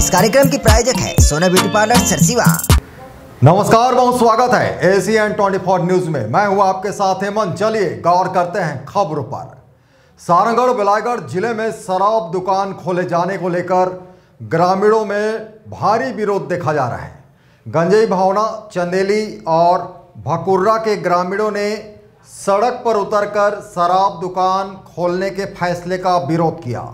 इस कार्यक्रम की प्रायोजक है सोना ब्यूटी पार्लर सरसीवा। नमस्कार, बहुत स्वागत है ACN 24 न्यूज में। मैं हूं आपके साथ हेमंत। चलिए गौर करते हैं खबरों पर। सारंगढ़ बिलायगढ़ जिले में शराब दुकान खोले जाने को लेकर ग्रामीणों में भारी विरोध देखा जा रहा है। गंजई भावना, चंदेली और भकुर्रा के ग्रामीणों ने सड़क पर उतरकर शराब दुकान खोलने के फैसले का विरोध किया।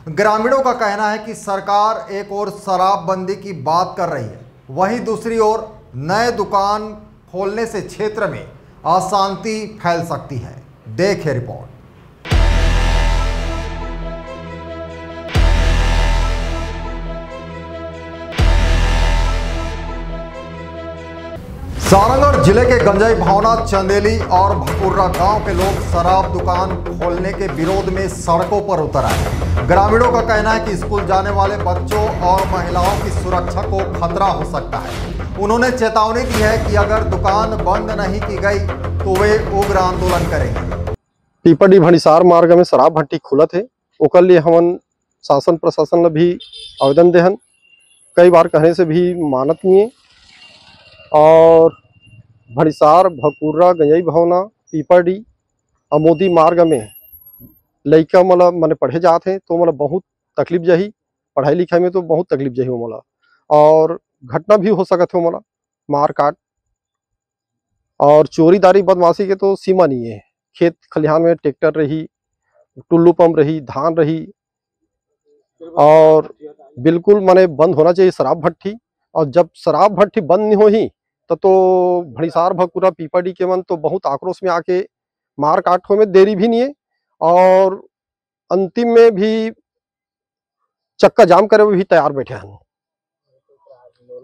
ग्रामीणों का कहना है कि सरकार एक ओर शराबबंदी की बात कर रही है, वहीं दूसरी ओर नए दुकान खोलने से क्षेत्र में अशांति फैल सकती है। देखिए रिपोर्ट। सारंगढ़ जिले के गंजई भावना, चंदेली और भकुर्रा गांव के लोग शराब दुकान खोलने के विरोध में सड़कों पर उतर आए। ग्रामीणों का कहना है कि स्कूल जाने वाले बच्चों और महिलाओं की सुरक्षा को खतरा हो सकता है। उन्होंने चेतावनी दी है कि अगर दुकान बंद नहीं की गई तो वे उग्र आंदोलन करेंगे। पीपड़ी भंडिसार मार्ग में शराब भट्टी खुलत है, ओकर लिए हमन शासन प्रशासन ला भी आवेदन देहन। कई बार कहने से भी मानत नहीं है। और भंडिसार, भकुर्रा, गंजई भावना, पीपड़ी और मोदी मार्ग में लइका मतलब मैंने पढ़े जाते हैं तो मतलब बहुत तकलीफ जही। पढ़ाई लिखाई में तो बहुत तकलीफ जही हो मला, और घटना भी हो सकत है मला, मार काट और चोरीदारी बदमाशी के तो सीमा नहीं है। खेत खलिहान में ट्रैक्टर रही, टुल्लू पंप रही, धान रही, और बिल्कुल माने बंद होना चाहिए शराब भट्टी। और जब शराब भट्टी बंद नहीं हो ही तो भंडिसार, भकुर्रा, पीपड़ी के मन तो बहुत आक्रोश में आके मार काट हो में देरी भी नहीं है, और अंतिम में भी चक्का जाम करे भी तैयार बैठे हैं।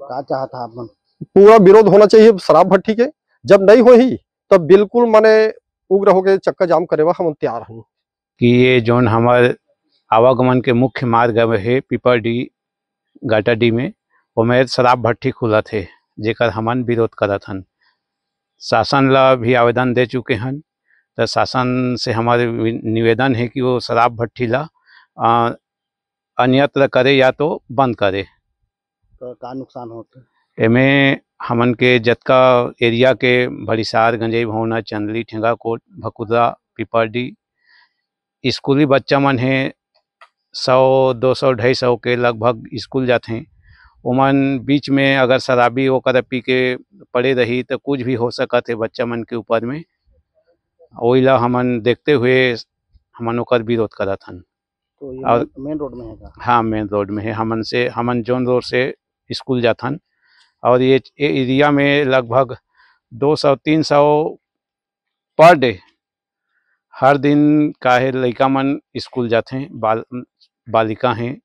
क्या चाहता आप? पूरा विरोध होना चाहिए शराब भट्टी के। जब नहीं हो ही तब बिल्कुल माने उग्र होके चक्का जाम करे हम तैयार हैं। कि ये जोन हमारे आवागमन के मुख्य मार्ग है पीपड़ी गाटाडी में, उमें शराब भट्टी खुला थे, जेकर हमन विरोध करत हन। शासन ला भी आवेदन दे चुके हन। तो शासन से हमारे निवेदन है कि वो शराब भट्टी ला अन्यत्र करे या तो बंद करे। तो का नुकसान होता? एमें हमन के जतका एरिया के भंडिसार, गंजई भावना, चंदली, ठेंगाकोट, भकुर्रा, पीपड़ी स्कूली बच्चा मन है 100, 200, 250 के लगभग स्कूल जाते हैं। उमन बीच में अगर शराबी होकर पी के पड़े रही तो कुछ भी हो सकत है बच्चा मन के ऊपर में। वही ला हमन देखते हुए हमन ओकर विरोध करत हन। तो ये और मेन रोड में है का? हाँ, मेन रोड में है। हमन जोन रोड से स्कूल जाथन, और ये एरिया में लगभग 200-300 पर डे हर दिन काहे लइका मन स्कूल जाते हैं, बालिका हैं।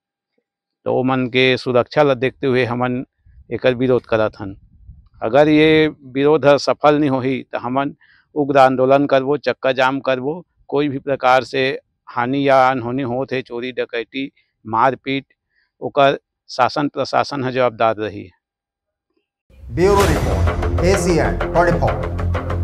तो मन के सुरक्षा ला देखते हुए हमन एकर विरोध करत हन। अगर ये विरोध सफल नहीं होही तो हमन उग्र आंदोलन करबो, चक्का जाम करबो। कोई भी प्रकार से हानि या अनहोनी होत है, चोरी डकैती, मारपीट, ओकर शासन प्रशासन है जवाबदार रही। Bureau report ACN 24।